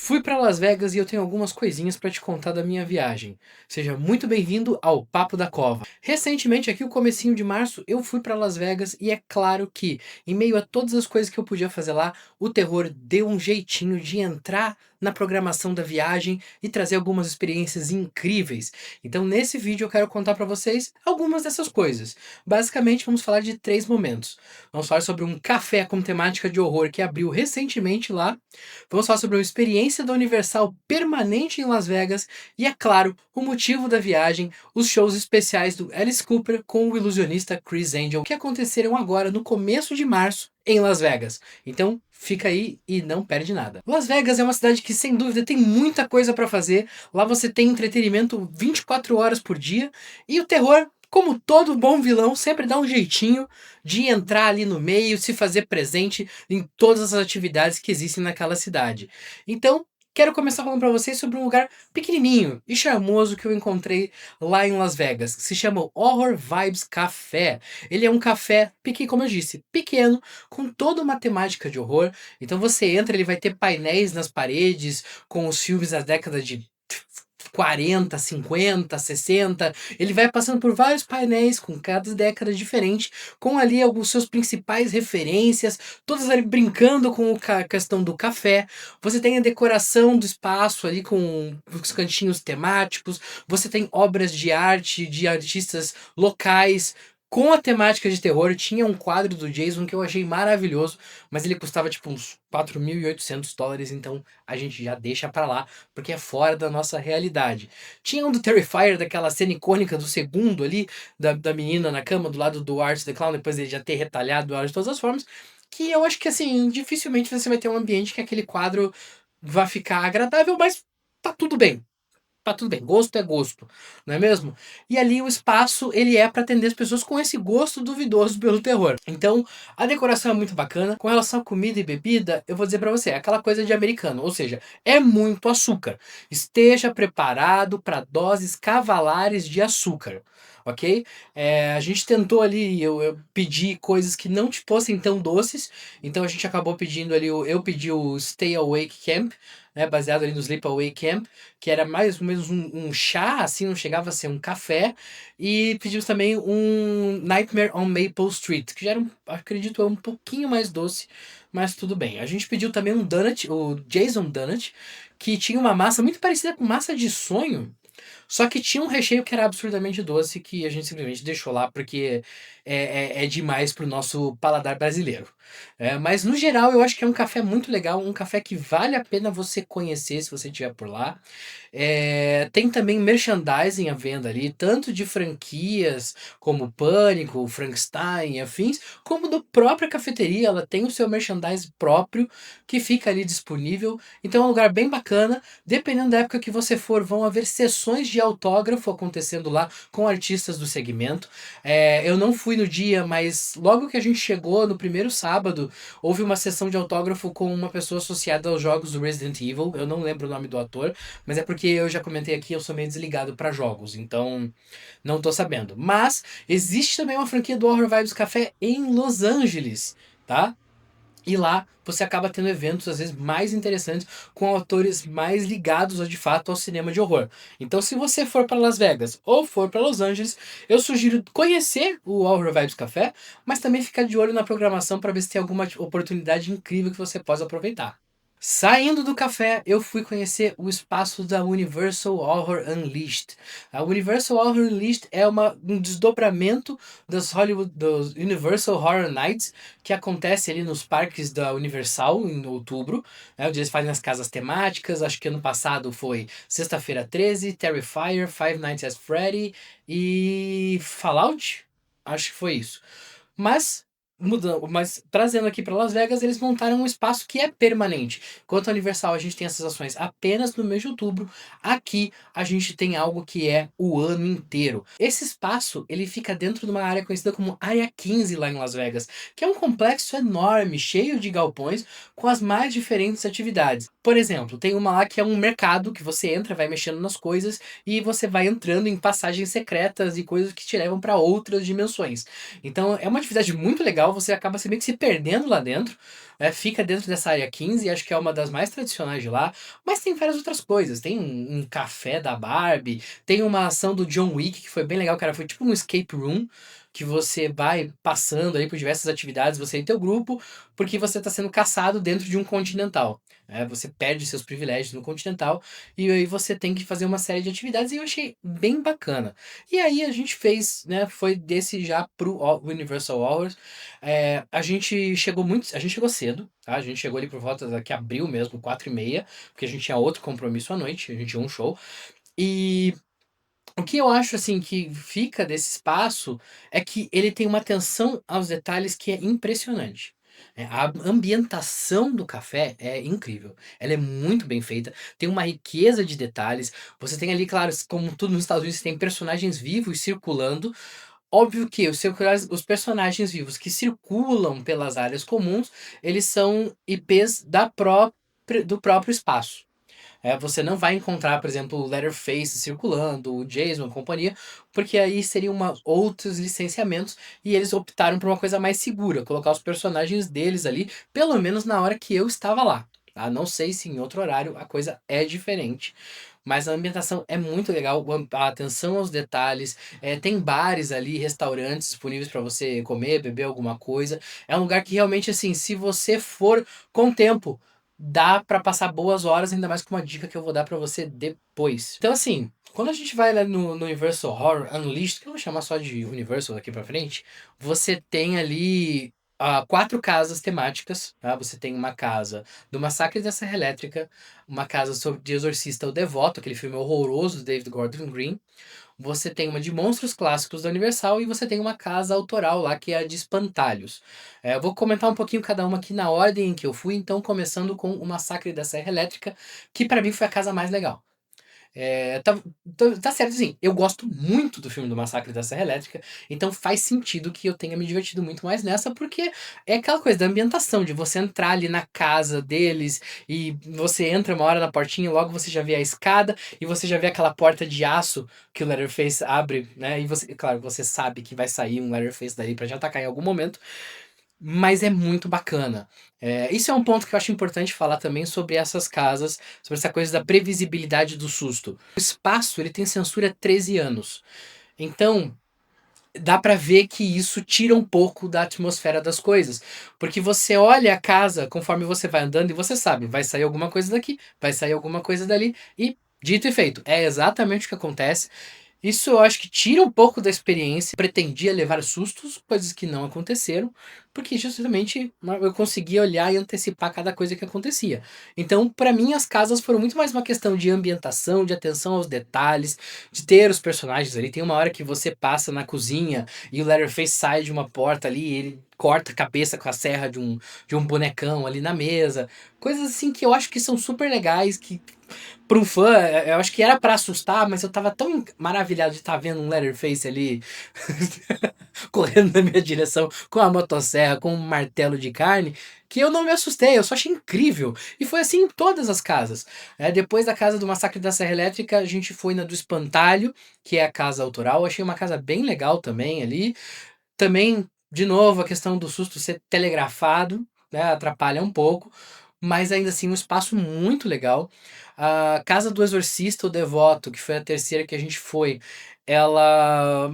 Fui para Las Vegas e eu tenho algumas coisinhas para te contar da minha viagem. Seja muito bem-vindo ao Papo da Cova. Recentemente, aqui o comecinho de março, eu fui para Las Vegas e é claro que, em meio a todas as coisas que eu podia fazer lá, o terror deu um jeitinho de entrar na programação da viagem e trazer algumas experiências incríveis. Então, nesse vídeo eu quero contar para vocês algumas dessas coisas. Basicamente, vamos falar de 3 momentos. Vamos falar sobre um café com temática de horror que abriu recentemente lá. Vamos falar sobre uma experiência da Universal permanente em Las Vegas e, é claro, o motivo da viagem, os shows especiais do Alice Cooper com o ilusionista Chris Angel, que aconteceram agora no começo de março em Las Vegas. Então, fica aí e não perde nada. Las Vegas é uma cidade que, sem dúvida, tem muita coisa para fazer. Lá você tem entretenimento 24 horas por dia e o terror, como todo bom vilão, sempre dá um jeitinho de entrar ali no meio, se fazer presente em todas as atividades que existem naquela cidade. Então, quero começar falando para vocês sobre um lugar pequenininho e charmoso que eu encontrei lá em Las Vegas, que se chama o Horror Vibes Café. Ele é um café, como eu disse, pequeno, com toda uma temática de horror. Então você entra, ele vai ter painéis nas paredes com os filmes da década de 40, 50, 60. Ele vai passando por vários painéis com cada década diferente, com ali alguns seus principais referências, todas ali brincando com a questão do café. Você tem a decoração do espaço ali com os cantinhos temáticos, você tem obras de arte de artistas locais com a temática de terror. Tinha um quadro do Jason que eu achei maravilhoso, mas ele custava tipo uns $4.800, então a gente já deixa pra lá, porque é fora da nossa realidade. Tinha um do Terrifier, daquela cena icônica do segundo ali, da menina na cama do lado do Art the Clown, depois ele já ter retalhado ela de todas as formas, que eu acho que assim, dificilmente você vai ter um ambiente que aquele quadro vai ficar agradável, mas tá tudo bem. Tá tudo bem, gosto é gosto, não é mesmo? E ali o espaço, ele é para atender as pessoas com esse gosto duvidoso pelo terror. Então, a decoração é muito bacana. Com relação à comida e bebida, eu vou dizer para você, é aquela coisa de americano, ou seja, é muito açúcar. Esteja preparado para doses cavalares de açúcar, ok? A gente tentou ali, eu pedi coisas que não fossem tão doces, então a gente acabou pedindo ali, eu pedi o Stay Awake Camp, né, baseado ali no Sleepaway Camp, que era mais ou menos um chá, assim, não chegava a ser um café. E pedimos também um Nightmare on Maple Street, que já era, acredito eu, um pouquinho mais doce, mas tudo bem. A gente pediu também um donut, o Jason Donut, que tinha uma massa muito parecida com massa de sonho, só que tinha um recheio que era absurdamente doce, que a gente simplesmente deixou lá porque é demais pro nosso paladar brasileiro. Mas no geral eu acho que é um café muito legal, um café que vale a pena você conhecer se você estiver por lá. Tem também merchandising à venda ali, tanto de franquias como Pânico, Frankenstein e afins, como do própria cafeteria. Ela tem o seu merchandising próprio que fica ali disponível. Então é um lugar bem bacana. Dependendo da época que você for, vão haver sessões de autógrafo acontecendo lá com artistas do segmento. Eu não fui no dia, mas logo que a gente chegou, no primeiro sábado, houve uma sessão de autógrafo com uma pessoa associada aos jogos do Resident Evil. Eu não lembro o nome do ator, mas é porque eu já comentei aqui, eu sou meio desligado para jogos, então não tô sabendo. Mas existe também uma franquia do Horror Vibes Café em Los Angeles, tá? E lá você acaba tendo eventos, às vezes, mais interessantes, com autores mais ligados, de fato, ao cinema de horror. Então, se você for para Las Vegas ou for para Los Angeles, eu sugiro conhecer o Horror Vibes Café, mas também ficar de olho na programação para ver se tem alguma oportunidade incrível que você possa aproveitar. Saindo do café, eu fui conhecer o espaço da Universal Horror Unleashed. A Universal Horror Unleashed é um desdobramento dos Universal Horror Nights, que acontece ali nos parques da Universal em outubro, né, onde eles fazem as casas temáticas. Acho que ano passado foi Sexta-feira 13, Terrifier, Five Nights at Freddy e Fallout? Acho que foi isso. Mas trazendo aqui para Las Vegas, eles montaram um espaço que é permanente. Enquanto a Universal a gente tem essas ações apenas no mês de outubro, aqui a gente tem algo que é o ano inteiro. Esse espaço, ele fica dentro de uma área conhecida como Área 15 lá em Las Vegas, que é um complexo enorme, cheio de galpões, com as mais diferentes atividades. Por exemplo, tem uma lá que é um mercado que você entra, vai mexendo nas coisas e você vai entrando em passagens secretas e coisas que te levam para outras dimensões. Então é uma atividade muito legal, você acaba se meio que se perdendo lá dentro, fica dentro dessa área 15, acho que é uma das mais tradicionais de lá, mas tem várias outras coisas. Tem um café da Barbie, tem uma ação do John Wick que foi bem legal, cara. Foi tipo um escape room que você vai passando aí por diversas atividades, você e teu grupo, porque você está sendo caçado dentro de um continental. Você perde seus privilégios no continental e aí você tem que fazer uma série de atividades e eu achei bem bacana. E aí a gente fez, né, foi desse já pro Universal Hours. A gente chegou cedo, tá? A gente chegou ali por volta daqui abril mesmo, 4h30, porque a gente tinha outro compromisso à noite, a gente tinha um show. E o que eu acho, assim, que fica desse espaço é que ele tem uma atenção aos detalhes que é impressionante. A ambientação do café é incrível. Ela é muito bem feita, tem uma riqueza de detalhes. Você tem ali, claro, como tudo nos Estados Unidos, tem personagens vivos circulando. Óbvio que os personagens vivos que circulam pelas áreas comuns, eles são IPs do próprio espaço. Você não vai encontrar, por exemplo, o Leatherface circulando, o Jason, a companhia, porque aí seriam outros licenciamentos e eles optaram por uma coisa mais segura, colocar os personagens deles ali, pelo menos na hora que eu estava lá. Tá? Não sei se em outro horário a coisa é diferente. Mas a ambientação é muito legal, a atenção aos detalhes, tem bares ali, restaurantes disponíveis para você comer, beber alguma coisa. É um lugar que realmente, assim, se você for com tempo, dá pra passar boas horas, ainda mais com uma dica que eu vou dar pra você depois. Então, assim, quando a gente vai lá no Universal Horror Unleashed, que eu vou chamar só de Universal daqui pra frente, você tem ali 4 casas temáticas, tá? Você tem uma casa do Massacre da Serra Elétrica, uma casa sobre de Exorcista o Devoto, aquele filme horroroso do David Gordon Green. Você tem uma de monstros clássicos da Universal e você tem uma casa autoral lá que é a de Espantalhos. Eu vou comentar um pouquinho cada uma aqui na ordem em que eu fui, então começando com o Massacre da Serra Elétrica, que pra mim foi a casa mais legal. Tá certo, assim, eu gosto muito do filme do Massacre da Serra Elétrica, então faz sentido que eu tenha me divertido muito mais nessa, porque é aquela coisa da ambientação, de você entrar ali na casa deles, e você entra uma hora na portinha, logo você já vê a escada, e você já vê aquela porta de aço que o Leatherface abre, né, e você, claro, você sabe que vai sair um Leatherface dali pra te atacar em algum momento, mas é muito bacana. Isso é um ponto que eu acho importante falar também sobre essas casas, sobre essa coisa da previsibilidade do susto. O espaço, ele tem censura 13 anos. Então, dá pra ver que isso tira um pouco da atmosfera das coisas. Porque você olha a casa conforme você vai andando e você sabe, vai sair alguma coisa daqui, vai sair alguma coisa dali, e dito e feito, é exatamente o que acontece. Isso eu acho que tira um pouco da experiência. Pretendia levar sustos, coisas que não aconteceram, porque justamente eu conseguia olhar e antecipar cada coisa que acontecia. Então, pra mim, as casas foram muito mais uma questão de ambientação, de atenção aos detalhes, de ter os personagens ali. Tem uma hora que você passa na cozinha e o Leatherface sai de uma porta ali, e ele corta a cabeça com a serra de um bonecão ali na mesa. Coisas assim que eu acho que são super legais, que para um fã, eu acho que era pra assustar, mas eu tava tão maravilhado de estar vendo um Leatherface ali correndo na minha direção com a motosserra, com um martelo de carne, que eu não me assustei, eu só achei incrível. E foi assim em todas as casas. Depois da casa do Massacre da Serra Elétrica, a gente foi na do Espantalho, que é a casa autoral. Eu achei uma casa bem legal também ali. Também, de novo, a questão do susto ser telegrafado, né, atrapalha um pouco, mas ainda assim um espaço muito legal. A Casa do Exorcista, o Devoto, que foi a terceira que a gente foi, ela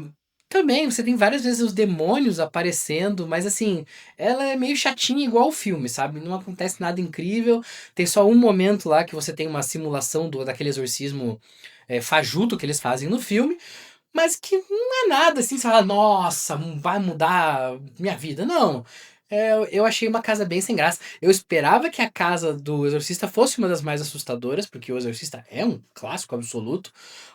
também, você tem várias vezes os demônios aparecendo, mas assim, ela é meio chatinha igual o filme, sabe? Não acontece nada incrível. Tem só um momento lá que você tem uma simulação daquele exorcismo fajuto que eles fazem no filme, mas que não é nada assim, você fala, nossa, vai mudar minha vida. Não. Eu achei uma casa bem sem graça. Eu esperava que a casa do Exorcista fosse uma das mais assustadoras, porque o Exorcista é um clássico absoluto,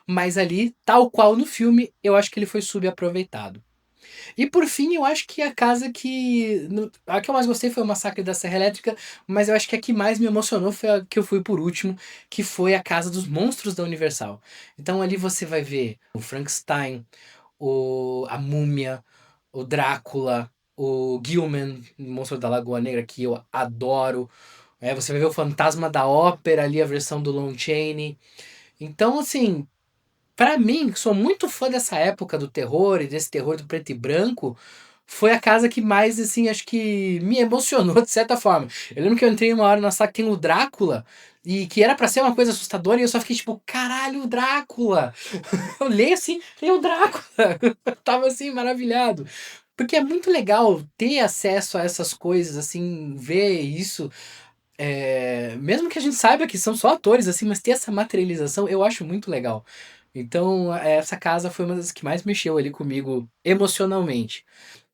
mas ali, tal qual no filme, eu acho que ele foi subaproveitado. E por fim, eu acho que a casa a que eu mais gostei foi o Massacre da Serra Elétrica, mas eu acho que a que mais me emocionou foi a que eu fui por último, que foi a Casa dos Monstros da Universal. Então ali você vai ver o Frankenstein, a Múmia, o Drácula, o Gilman, o Monstro da Lagoa Negra, que eu adoro. Você vai ver o Fantasma da Ópera ali, a versão do Lon Chaney. Então, assim, pra mim, que sou muito fã dessa época do terror e desse terror do preto e branco, foi a casa que mais, assim, acho que me emocionou de certa forma. Eu lembro que eu entrei uma hora na sala que tem o Drácula, e que era pra ser uma coisa assustadora, e eu só fiquei tipo, caralho, o Drácula! Eu olhei assim, tem o Drácula! Eu tava assim, maravilhado. Porque é muito legal ter acesso a essas coisas, assim, ver isso. Mesmo que a gente saiba que são só atores, assim, mas ter essa materialização eu acho muito legal. Então, essa casa foi uma das que mais mexeu ali comigo emocionalmente.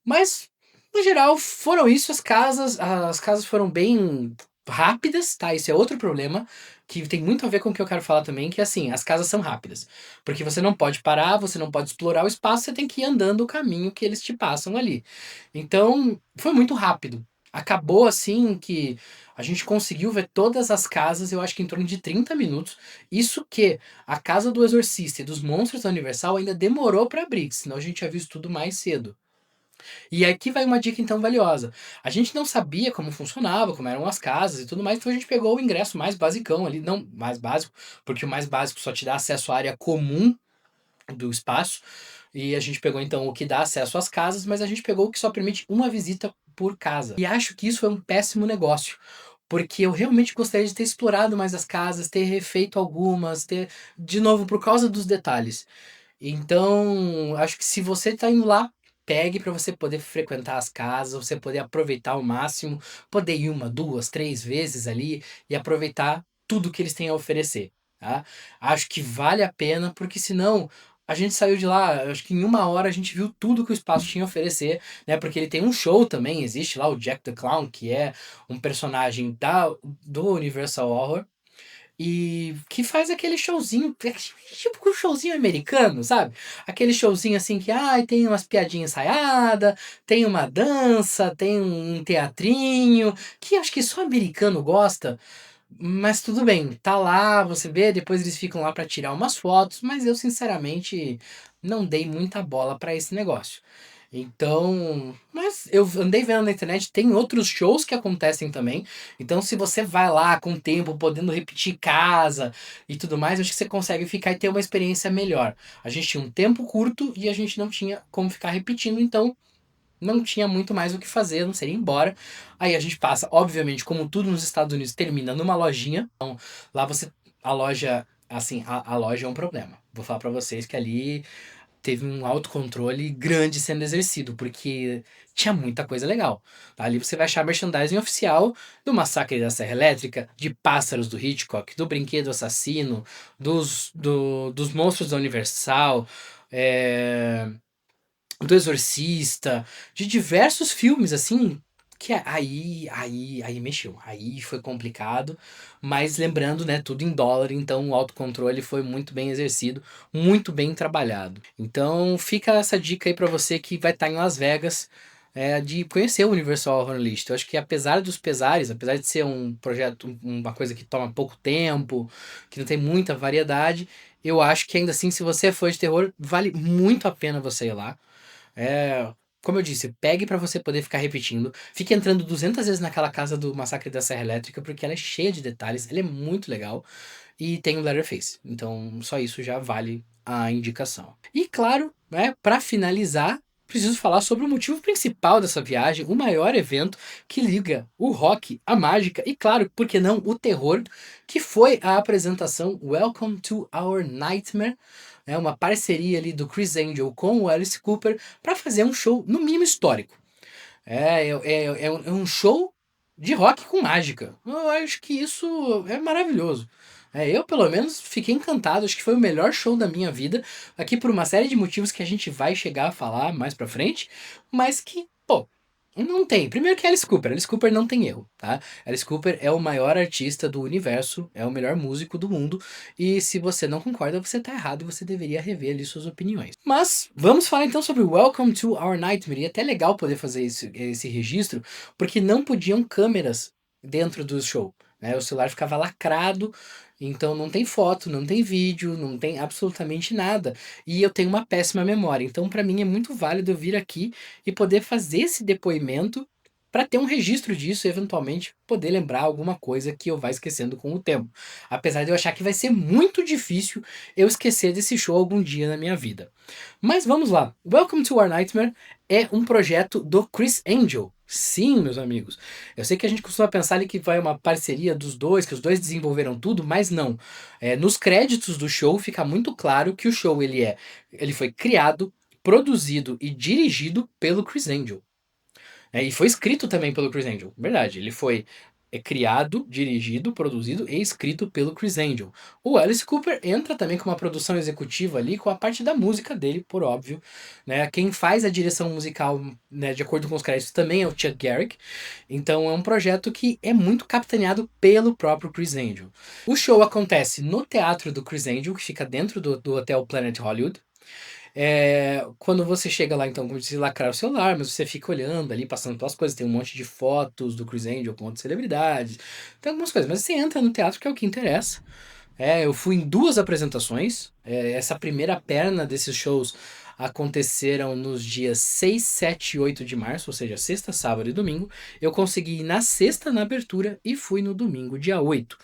Mas, no geral, foram isso as casas. As casas foram bem rápidas, tá? Isso é outro problema, que tem muito a ver com o que eu quero falar também, que é assim, as casas são rápidas. Porque você não pode parar, você não pode explorar o espaço, você tem que ir andando o caminho que eles te passam ali. Então, foi muito rápido. Acabou assim que a gente conseguiu ver todas as casas, eu acho que em torno de 30 minutos. Isso que a casa do Exorcista e dos Monstros da Universal ainda demorou pra abrir, senão a gente tinha visto tudo mais cedo. E aqui vai uma dica então valiosa. A gente não sabia como funcionava, como eram as casas e tudo mais, então a gente pegou o ingresso mais basicão ali, não mais básico, porque o mais básico só te dá acesso à área comum do espaço, e a gente pegou então o que dá acesso às casas, mas a gente pegou o que só permite uma visita por casa. E acho que isso foi um péssimo negócio. Porque eu realmente gostaria de ter explorado mais as casas, ter refeito algumas, ter, de novo, por causa dos detalhes. Então, acho que se você tá indo lá, pegue para você poder frequentar as casas, você poder aproveitar ao máximo, poder ir uma, duas, três vezes ali e aproveitar tudo que eles têm a oferecer, tá? Acho que vale a pena, porque senão a gente saiu de lá, acho que em uma hora a gente viu tudo que o espaço tinha a oferecer, né? Porque ele tem um show também, existe lá o Jack the Clown, que é um personagem do Universal Horror, e que faz aquele showzinho, tipo um showzinho americano, sabe? Aquele showzinho assim que, tem umas piadinhas ensaiadas, tem uma dança, tem um teatrinho, que acho que só americano gosta, mas tudo bem, tá lá, você vê, depois eles ficam lá pra tirar umas fotos, mas eu sinceramente não dei muita bola pra esse negócio. Então, mas eu andei vendo na internet, tem outros shows que acontecem também. Então, se você vai lá com o tempo, podendo repetir casa e tudo mais, acho que você consegue ficar e ter uma experiência melhor. A gente tinha um tempo curto e a gente não tinha como ficar repetindo, então não tinha muito mais o que fazer, a não ser ir embora. Aí a gente passa, obviamente, como tudo nos Estados Unidos, termina numa lojinha. Então, lá você. A loja, assim, a loja é um problema. Vou falar pra vocês que ali teve um autocontrole grande sendo exercido, porque tinha muita coisa legal. Tá? Ali você vai achar merchandising oficial do Massacre da Serra Elétrica, de Pássaros do Hitchcock, do Brinquedo Assassino, dos Monstros da Universal, é, do Exorcista, de diversos filmes, assim, que aí mexeu. Aí foi complicado, mas lembrando, né, tudo em dólar, então o autocontrole foi muito bem exercido, muito bem trabalhado. Então fica essa dica aí pra você que vai estar em Las Vegas, de conhecer o Universal Horror List. Eu acho que apesar dos pesares, apesar de ser um projeto, uma coisa que toma pouco tempo, que não tem muita variedade, eu acho que ainda assim, se você é fã de terror, vale muito a pena você ir lá. É, como eu disse, pegue pra você poder ficar repetindo. Fique entrando 200 vezes naquela casa do Massacre da Serra Elétrica, porque ela é cheia de detalhes, ela é muito legal. E tem o Leatherface. Então, só isso já vale a indicação. E claro, né, para finalizar, preciso falar sobre o motivo principal dessa viagem, o maior evento que liga o rock, a mágica e, claro, por que não, o terror, que foi a apresentação Welcome to Our Nightmare, uma parceria ali do Chris Angel com o Alice Cooper para fazer um show no mínimo histórico. É um show de rock com mágica. Eu acho que isso é maravilhoso. Eu, pelo menos, fiquei encantado. Acho que foi o melhor show da minha vida. Aqui por uma série de motivos que a gente vai chegar a falar mais pra frente. Mas que, pô, não tem. Primeiro que Alice Cooper. Alice Cooper não tem erro, tá? Alice Cooper é o maior artista do universo. É o melhor músico do mundo. E se você não concorda, você tá errado e você deveria rever ali suas opiniões. Mas vamos falar então sobre Welcome to Our Nightmare. E é até legal poder fazer esse registro, porque não podiam câmeras dentro do show. Né? O celular ficava lacrado, então não tem foto, não tem vídeo, não tem absolutamente nada. E eu tenho uma péssima memória. Então, para mim, é muito válido eu vir aqui e poder fazer esse depoimento para ter um registro disso e eventualmente poder lembrar alguma coisa que eu vá esquecendo com o tempo. Apesar de eu achar que vai ser muito difícil eu esquecer desse show algum dia na minha vida. Mas vamos lá. Welcome to Our Nightmare é um projeto do Chris Angel. Sim, meus amigos. Eu sei que a gente costuma pensar ali que vai uma parceria dos dois, que os dois desenvolveram tudo, mas não. Nos créditos do show fica muito claro que o show ele foi criado, produzido e dirigido pelo Chris Angel. E foi escrito também pelo Chris Angel, verdade. Ele foi criado, dirigido, produzido e escrito pelo Chris Angel. O Alice Cooper entra também com uma produção executiva ali, com a parte da música dele, por óbvio. Né? Quem faz a direção musical, né, de acordo com os créditos, também é o Chuck Garrick. Então é um projeto que é muito capitaneado pelo próprio Chris Angel. O show acontece no teatro do Chris Angel, que fica dentro do Hotel Planet Hollywood. Quando você chega lá, então, como se lacrar o celular, mas você fica olhando ali, passando pelas coisas, tem um monte de fotos do Chris Angel com outras celebridades, tem algumas coisas, mas você entra no teatro, que é o que interessa. Eu fui em 2 apresentações, essa primeira perna desses shows aconteceram nos dias 6, 7 e 8 de março, ou seja, sexta, sábado e domingo. Eu consegui ir na sexta na abertura e fui no domingo, dia 8.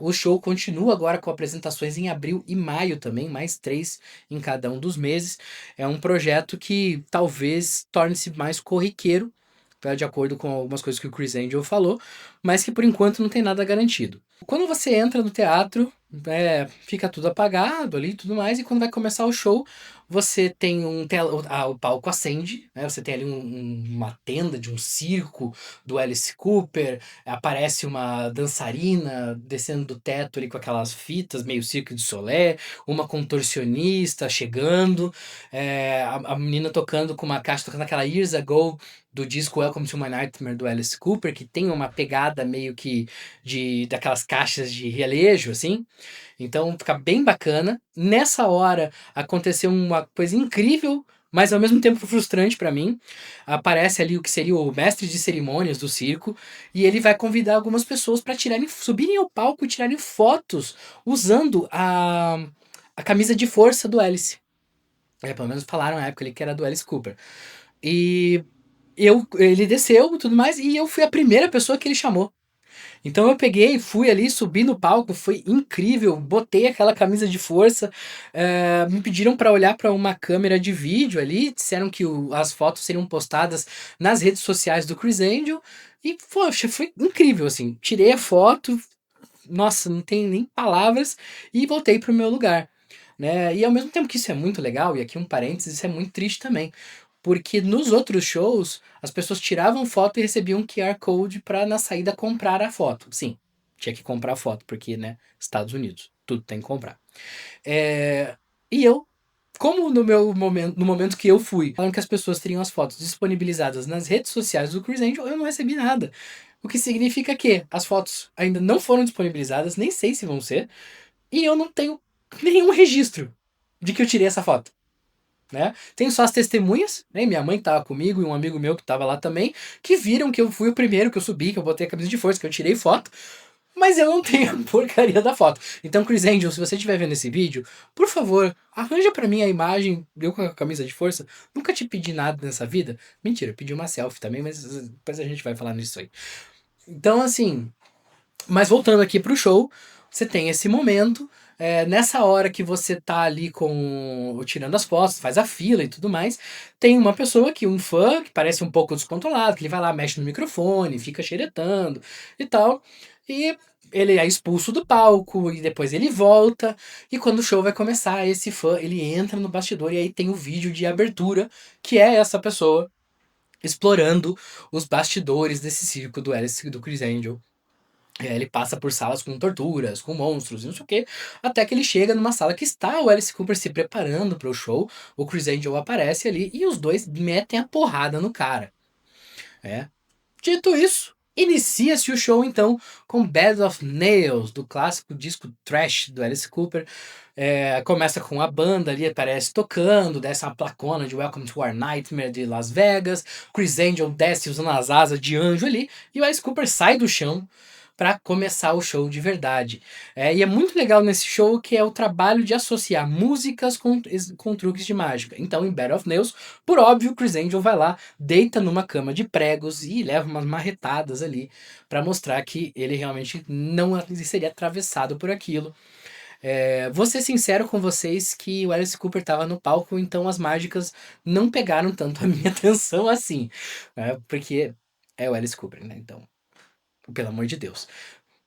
O show continua agora com apresentações em abril e maio também, mais 3 em cada um dos meses. É um projeto que talvez torne-se mais corriqueiro, tá, de acordo com algumas coisas que o Chris Angel falou, mas que por enquanto não tem nada garantido. Quando você entra no teatro, fica tudo apagado ali e tudo mais, e quando vai começar o show, você tem o palco acende, né? Você tem ali uma tenda de um circo do Alice Cooper, aparece uma dançarina descendo do teto ali com aquelas fitas, meio Cirque du Soleil, uma contorcionista chegando, a menina tocando com uma caixa, tocando aquela Years Ago do disco Welcome to My Nightmare do Alice Cooper, que tem uma pegada meio que daquelas caixas de relejo, assim. Então fica bem bacana. Nessa hora aconteceu uma coisa incrível, mas ao mesmo tempo frustrante pra mim. Aparece ali o que seria o mestre de cerimônias do circo e ele vai convidar algumas pessoas para subirem ao palco e tirarem fotos usando a camisa de força do Alice. Pelo menos falaram na época ali que era do Alice Cooper. E ele desceu e tudo mais, e eu fui a primeira pessoa que ele chamou. Então eu peguei, fui ali, subi no palco, foi incrível, botei aquela camisa de força, me pediram para olhar para uma câmera de vídeo ali, disseram que as fotos seriam postadas nas redes sociais do Chris Angel, e poxa, foi incrível, assim, tirei a foto, nossa, não tem nem palavras, e voltei pro meu lugar. Né? E ao mesmo tempo que isso é muito legal, e aqui um parênteses, isso é muito triste também. Porque nos outros shows, as pessoas tiravam foto e recebiam um QR Code para na saída comprar a foto. Sim, tinha que comprar a foto, porque, né, Estados Unidos, tudo tem que comprar. E eu, como no momento que eu fui, falando que as pessoas teriam as fotos disponibilizadas nas redes sociais do Chris Angel, eu não recebi nada. O que significa que as fotos ainda não foram disponibilizadas, nem sei se vão ser, e eu não tenho nenhum registro de que eu tirei essa foto. Né? Tenho só as testemunhas, né? Minha mãe que tava comigo e um amigo meu que tava lá também, que viram que eu fui o primeiro, que eu subi, que eu botei a camisa de força, que eu tirei foto, mas eu não tenho a porcaria da foto. Então, Chris Angel, se você estiver vendo esse vídeo, por favor, arranja pra mim a imagem, eu com a camisa de força. Nunca te pedi nada nessa vida. Mentira, eu pedi uma selfie também, mas depois a gente vai falar nisso aí. Então, assim, mas voltando aqui pro show, você tem esse momento, nessa hora que você tá ali tirando as fotos, faz a fila e tudo mais, tem uma pessoa um fã, que parece um pouco descontrolado, que ele vai lá, mexe no microfone, fica xeretando e tal, e ele é expulso do palco, e depois ele volta, e quando o show vai começar, esse fã, ele entra no bastidor, e aí tem o vídeo de abertura, que é essa pessoa explorando os bastidores desse circo do Alice, do Chris Angel. Ele passa por salas com torturas, com monstros e não sei o que, até que ele chega numa sala que está o Alice Cooper se preparando para o show, o Chris Angel aparece ali e os dois metem a porrada no cara. Dito isso, inicia-se o show então com Bed of Nails, do clássico disco Trash do Alice Cooper. Começa com a banda ali, aparece tocando, desce uma placona de Welcome to Our Nightmare de Las Vegas, Chris Angel desce usando as asas de anjo ali, e o Alice Cooper sai do chão, para começar o show de verdade. E é muito legal nesse show que é o trabalho de associar músicas com truques de mágica. Então, em Battle of Nails, por óbvio, o Chris Angel vai lá, deita numa cama de pregos e leva umas marretadas ali para mostrar que ele realmente não seria atravessado por aquilo. Vou ser sincero com vocês que o Alice Cooper estava no palco, então as mágicas não pegaram tanto a minha atenção assim, né? Porque é o Alice Cooper, né? Então, pelo amor de Deus.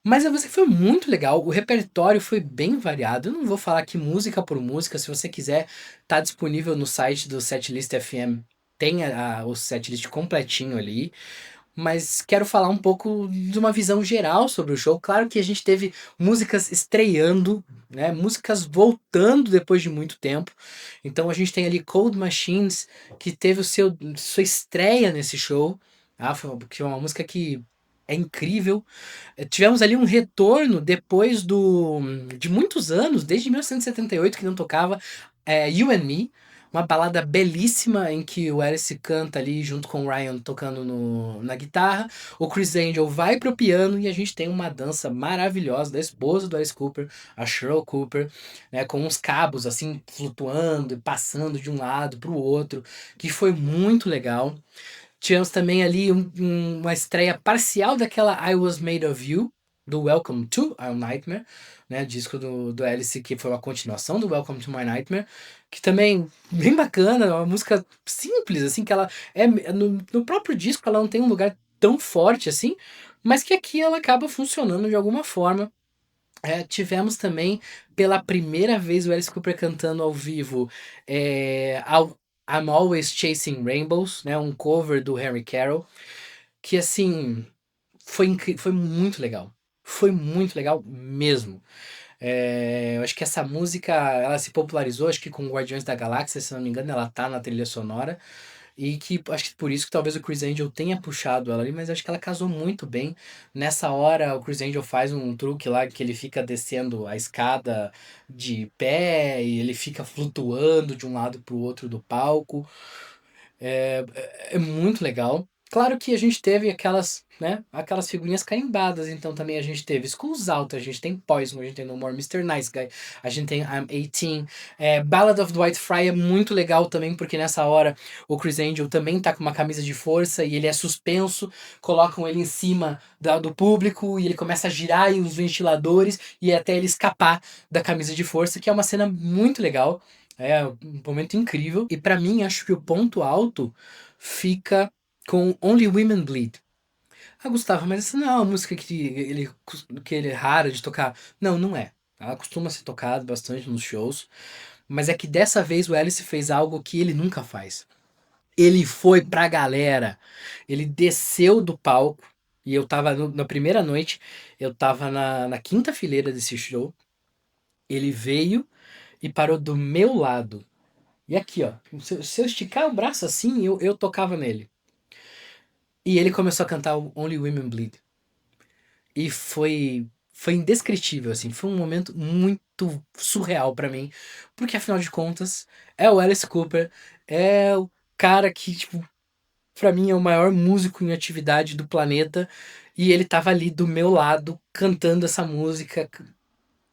Mas a música foi muito legal, o repertório foi bem variado. Eu não vou falar aqui música por música, se você quiser, tá disponível no site do Setlist FM, tem o setlist completinho ali. Mas quero falar um pouco de uma visão geral sobre o show. Claro que a gente teve músicas estreando, né? Músicas voltando depois de muito tempo. Então a gente tem ali Cold Machines, que teve sua estreia nesse show. Que é uma música que é incrível. Tivemos ali um retorno depois de muitos anos, desde 1978 que não tocava, You and Me, uma balada belíssima em que o Alice canta ali junto com o Ryan tocando na guitarra, o Chris Angel vai pro piano e a gente tem uma dança maravilhosa da esposa do Alice Cooper, a Cheryl Cooper, né, com uns cabos assim flutuando e passando de um lado pro outro, que foi muito legal. Tivemos também ali uma estreia parcial daquela I Was Made of You, do Welcome to Our Nightmare, né? Disco do Alice, que foi uma continuação do Welcome to My Nightmare, que também bem bacana, uma música simples, assim, que ela no próprio disco ela não tem um lugar tão forte assim, mas que aqui ela acaba funcionando de alguma forma. Tivemos também, pela primeira vez, o Alice Cooper cantando ao vivo I'm Always Chasing Rainbows, né? Um cover do Henry Carroll, que assim, foi muito legal. Foi muito legal mesmo. Eu acho que essa música, ela se popularizou, acho que com Guardiões da Galáxia, se não me engano, ela tá na trilha sonora. E que acho que por isso que talvez o Chris Angel tenha puxado ela ali, mas acho que ela casou muito bem. Nessa hora, o Chris Angel faz um truque lá que ele fica descendo a escada de pé e ele fica flutuando de um lado pro outro do palco. É muito legal. Claro que a gente teve aquelas figurinhas carimbadas, então também a gente teve Skulls Out, a gente tem Poison, a gente tem No More Mr. Nice Guy, a gente tem I'm 18. Ballad of Dwight Fry é muito legal também, porque nessa hora o Chris Angel também tá com uma camisa de força e ele é suspenso, colocam ele em cima do público e ele começa a girar e os ventiladores e até ele escapar da camisa de força, que é uma cena muito legal. É um momento incrível. E pra mim, acho que o ponto alto fica com Only Women Bleed. Gustavo, mas essa não é uma música que ele é rara de tocar. Não, não é. Ela costuma ser tocada bastante nos shows. Mas é que dessa vez o Alice fez algo que ele nunca faz. Ele foi pra galera. Ele desceu do palco. E eu tava na primeira noite. Eu tava na quinta fileira desse show. Ele veio e parou do meu lado. E aqui, ó, se eu esticar o braço assim, eu tocava nele. E ele começou a cantar o Only Women Bleed. E foi indescritível, assim. Foi um momento muito surreal pra mim. Porque, afinal de contas, é o Alice Cooper. É o cara que, tipo, pra mim é o maior músico em atividade do planeta. E ele tava ali do meu lado, cantando essa música.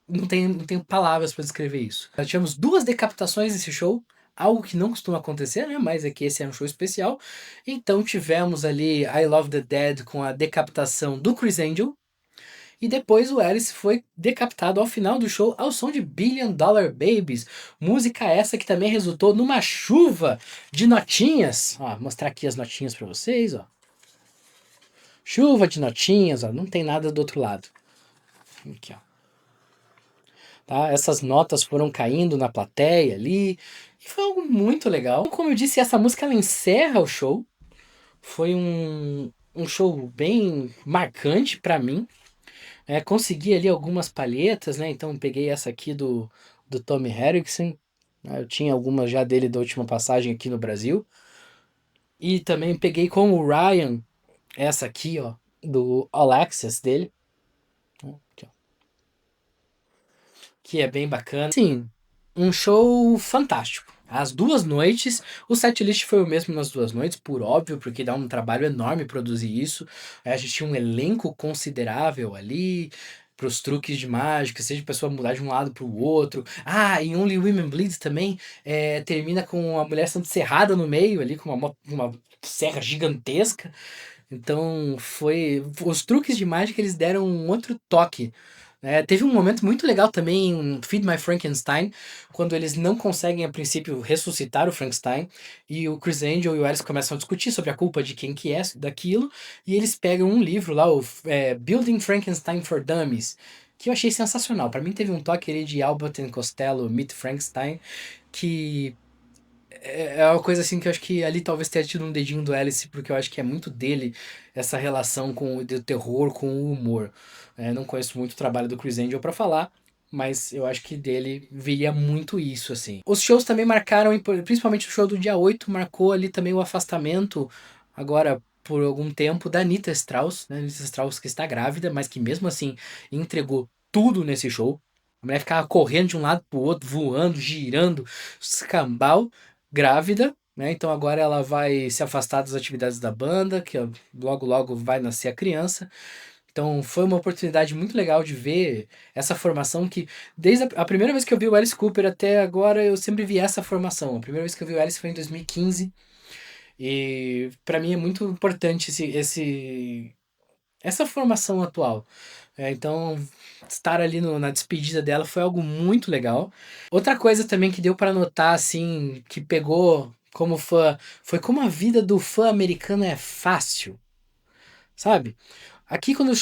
Não tenho palavras pra descrever isso. Nós tivemos 2 decapitações nesse show, algo que não costuma acontecer, né? Mas é que esse é um show especial. Então tivemos ali I Love the Dead com a decapitação do Chris Angel. E depois o Alice foi decapitado ao final do show ao som de Billion Dollar Babies. Música essa que também resultou numa chuva de notinhas. Ó, vou mostrar aqui as notinhas pra vocês, ó. Chuva de notinhas, ó. Não tem nada do outro lado. Aqui, ó. Tá? Essas notas foram caindo na plateia ali, e foi algo muito legal. Como eu disse, essa música ela encerra o show. Foi um show bem marcante pra mim. Consegui ali algumas palhetas, né? Então peguei essa aqui do Tommy Henriksen. Né? Eu tinha algumas já dele da última passagem aqui no Brasil. E também peguei com o Ryan essa aqui, ó, do All Access dele. Aqui, ó, que é bem bacana. Sim, um show fantástico. as 2 noites. O setlist foi o mesmo nas 2 noites, por óbvio, porque dá um trabalho enorme produzir isso. A gente tinha um elenco considerável ali, para os truques de mágica, seja a pessoa mudar de um lado para o outro. Ah, em Only Women Bleed também, termina com a mulher sendo serrada no meio ali, com uma serra gigantesca. Então foi os truques de mágica, eles deram um outro toque, né. Teve um momento muito legal também em Feed My Frankenstein, quando eles não conseguem a princípio ressuscitar o Frankenstein, e o Criss Angel e o Alice começam a discutir sobre a culpa de quem que é daquilo, e eles pegam um livro lá, Building Frankenstein for Dummies, que eu achei sensacional. Pra mim teve um toque ali de Abbott and Costello Meet Frankenstein, que é uma coisa assim que eu acho que ali talvez tenha tido um dedinho do Alice, porque eu acho que é muito dele essa relação com o do terror com o humor. Não conheço muito o trabalho do Criss Angel pra falar, mas eu acho que dele viria muito isso, assim. Os shows também marcaram, principalmente o show do dia 8 marcou ali também o afastamento, agora por algum tempo, da Anita Strauss, né? Anita Strauss que está grávida, mas que mesmo assim entregou tudo nesse show. A mulher ficava correndo de um lado pro outro, voando, girando, escambau, grávida, né? Então agora ela vai se afastar das atividades da banda, que logo logo vai nascer a criança. Então foi uma oportunidade muito legal de ver essa formação que, desde a primeira vez que eu vi o Alice Cooper até agora, eu sempre vi essa formação. A primeira vez que eu vi o Alice foi em 2015 e para mim é muito importante essa formação atual. Então, estar ali na despedida dela foi algo muito legal. Outra coisa também que deu para notar, assim, que pegou como fã, foi como a vida do fã americano é fácil, sabe? Aqui, quando os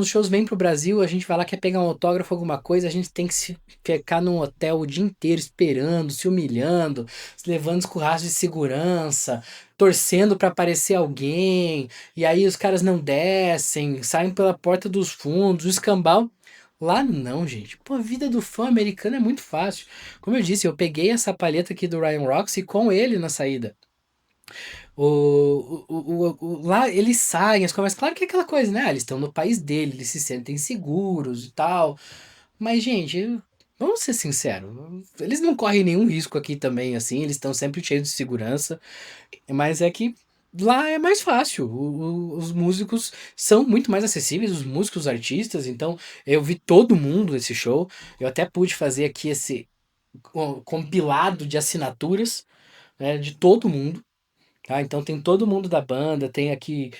shows vêm pro Brasil, a gente vai lá, quer pegar um autógrafo, alguma coisa, a gente tem que se ficar num hotel o dia inteiro esperando, se humilhando, levando escurraços de segurança, torcendo pra aparecer alguém, e aí os caras não descem, saem pela porta dos fundos, o escambau. Lá não, gente. Pô, a vida do fã americano é muito fácil. Como eu disse, eu peguei essa palheta aqui do Ryan Roxy com ele na saída. Lá eles saem, as conversas. Claro que é aquela coisa, né? Eles estão no país dele, eles se sentem seguros e tal. Mas, gente, vamos ser sinceros. Eles não correm nenhum risco aqui também, assim. Eles estão sempre cheios de segurança. Mas é que lá é mais fácil. Os músicos são muito mais acessíveis, os músicos, os artistas. Então, eu vi todo mundo nesse show. Eu até pude fazer aqui esse compilado de assinaturas, né, de todo mundo. Tá, então tem todo mundo da banda, tem aqui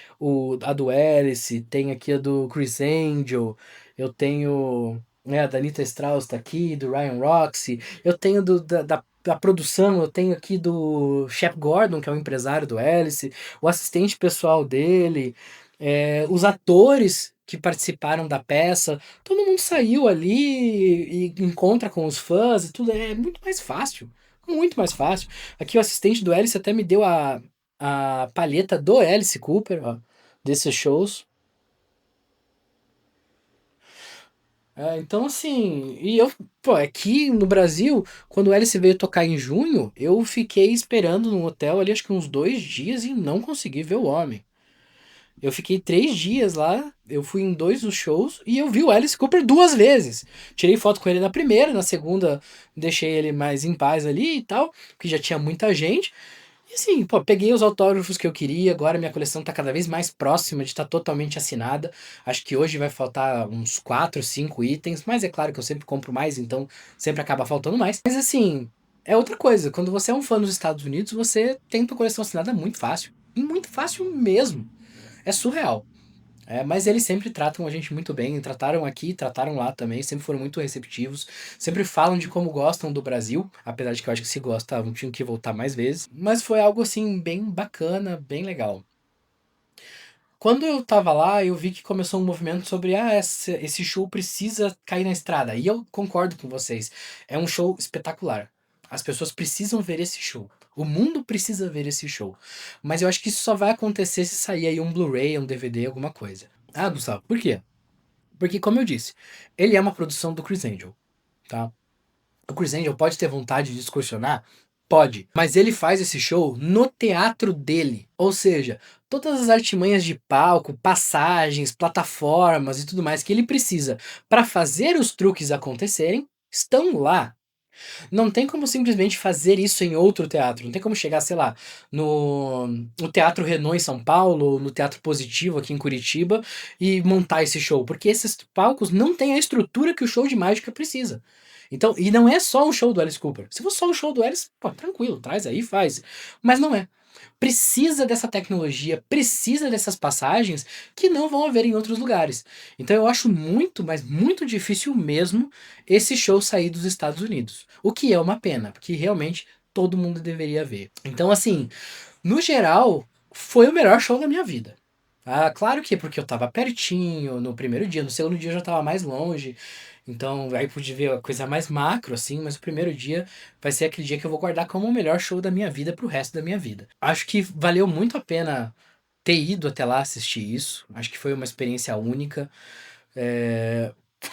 a do Alice, tem aqui a do Criss Angel, eu tenho, né, a da Anita Strauss tá aqui, do Ryan Roxy, eu tenho da produção, eu tenho aqui do Shep Gordon, que é o empresário do Alice, o assistente pessoal dele, os atores que participaram da peça, todo mundo saiu ali e encontra com os fãs e tudo, é muito mais fácil. Muito mais fácil. Aqui o assistente do Alice até me deu a palheta do Alice Cooper, ó, desses shows. Então, assim, e eu, pô, aqui no Brasil, quando o Alice veio tocar em junho, eu fiquei esperando no hotel ali, acho que uns 2 dias e não consegui ver o homem. Eu fiquei 3 dias lá, eu fui em 2 dos shows e eu vi o Alice Cooper 2 vezes. Tirei foto com ele na primeira, na segunda deixei ele mais em paz ali e tal, porque já tinha muita gente. E assim, pô, peguei os autógrafos que eu queria, agora minha coleção tá cada vez mais próxima de estar totalmente assinada. Acho que hoje vai faltar uns 4, 5 itens, mas é claro que eu sempre compro mais, então sempre acaba faltando mais. Mas assim, é outra coisa, quando você é um fã dos Estados Unidos, você tem tua coleção assinada muito fácil. E muito fácil mesmo. É surreal. Mas eles sempre tratam a gente muito bem, trataram aqui, trataram lá também, sempre foram muito receptivos, sempre falam de como gostam do Brasil, apesar de que eu acho que se gostavam, tinham que voltar mais vezes, mas foi algo assim bem bacana, bem legal. Quando eu tava lá, eu vi que começou um movimento sobre, esse show precisa cair na estrada, e eu concordo com vocês, é um show espetacular. As pessoas precisam ver esse show. O mundo precisa ver esse show. Mas eu acho que isso só vai acontecer se sair aí um Blu-ray, um DVD, alguma coisa. Ah, Gustavo, por quê? Porque, como eu disse, ele é uma produção do Chris Angel, tá? O Chris Angel pode ter vontade de excursionar? Pode. Mas ele faz esse show no teatro dele. Ou seja, todas as artimanhas de palco, passagens, plataformas e tudo mais que ele precisa para fazer os truques acontecerem estão lá. Não tem como simplesmente fazer isso em outro teatro. Não tem como chegar, sei lá, no Teatro Renault em São Paulo, ou no Teatro Positivo aqui em Curitiba e montar esse show, porque esses palcos não têm a estrutura que o show de mágica precisa. Então, e não é só um show do Alice Cooper. Se fosse só um show do Alice, pô, tranquilo, traz aí, faz. Mas não é. Precisa dessa tecnologia, precisa dessas passagens que não vão haver em outros lugares. Então eu acho muito, mas muito difícil mesmo esse show sair dos Estados Unidos. O que é uma pena, porque realmente todo mundo deveria ver. Então, assim, no geral, foi o melhor show da minha vida. Ah, claro que é porque eu tava pertinho no primeiro dia, no segundo dia eu já tava mais longe, então aí pude ver a coisa mais macro, assim, mas o primeiro dia vai ser aquele dia que eu vou guardar como o melhor show da minha vida pro resto da minha vida. Acho que valeu muito a pena ter ido até lá assistir isso, acho que foi uma experiência única. É,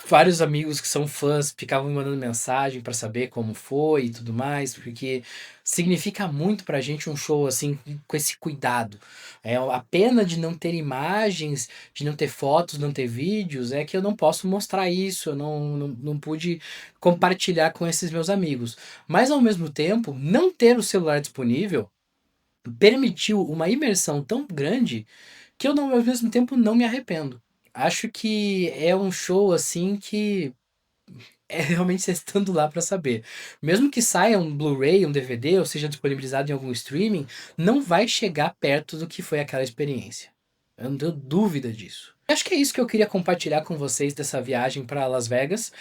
vários amigos que são fãs ficavam me mandando mensagem pra saber como foi e tudo mais, porque significa muito pra gente um show assim com esse cuidado. É a pena de não ter imagens, de não ter fotos, não ter vídeos, é que eu não posso mostrar isso, eu não pude compartilhar com esses meus amigos. Mas ao mesmo tempo, não ter o celular disponível permitiu uma imersão tão grande que eu não, ao mesmo tempo não me arrependo. Acho que é um show, assim, que é realmente você estando lá pra saber. Mesmo que saia um Blu-ray, um DVD, ou seja disponibilizado em algum streaming, não vai chegar perto do que foi aquela experiência. Eu não tenho dúvida disso. Acho que é isso que eu queria compartilhar com vocês dessa viagem para Las Vegas.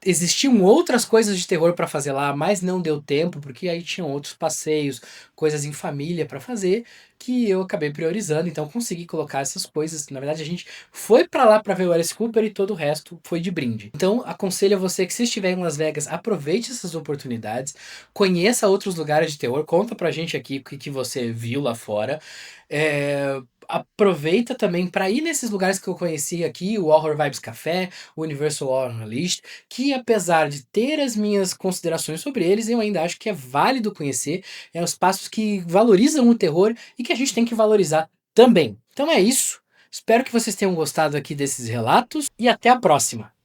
Existiam outras coisas de terror para fazer lá, mas não deu tempo, porque aí tinham outros passeios, coisas em família para fazer, que eu acabei priorizando, então consegui colocar essas coisas. Na verdade, a gente foi para lá para ver o Alice Cooper e todo o resto foi de brinde. Então, aconselho a você que se estiver em Las Vegas, aproveite essas oportunidades, conheça outros lugares de terror, conta pra gente aqui o que você viu lá fora. Aproveita também para ir nesses lugares que eu conheci aqui, o Horror Vibes Café, o Universal Horror List, que apesar de ter as minhas considerações sobre eles, eu ainda acho que é válido conhecer, é espaços que valorizam o terror e que a gente tem que valorizar também. Então é isso, espero que vocês tenham gostado aqui desses relatos e até a próxima!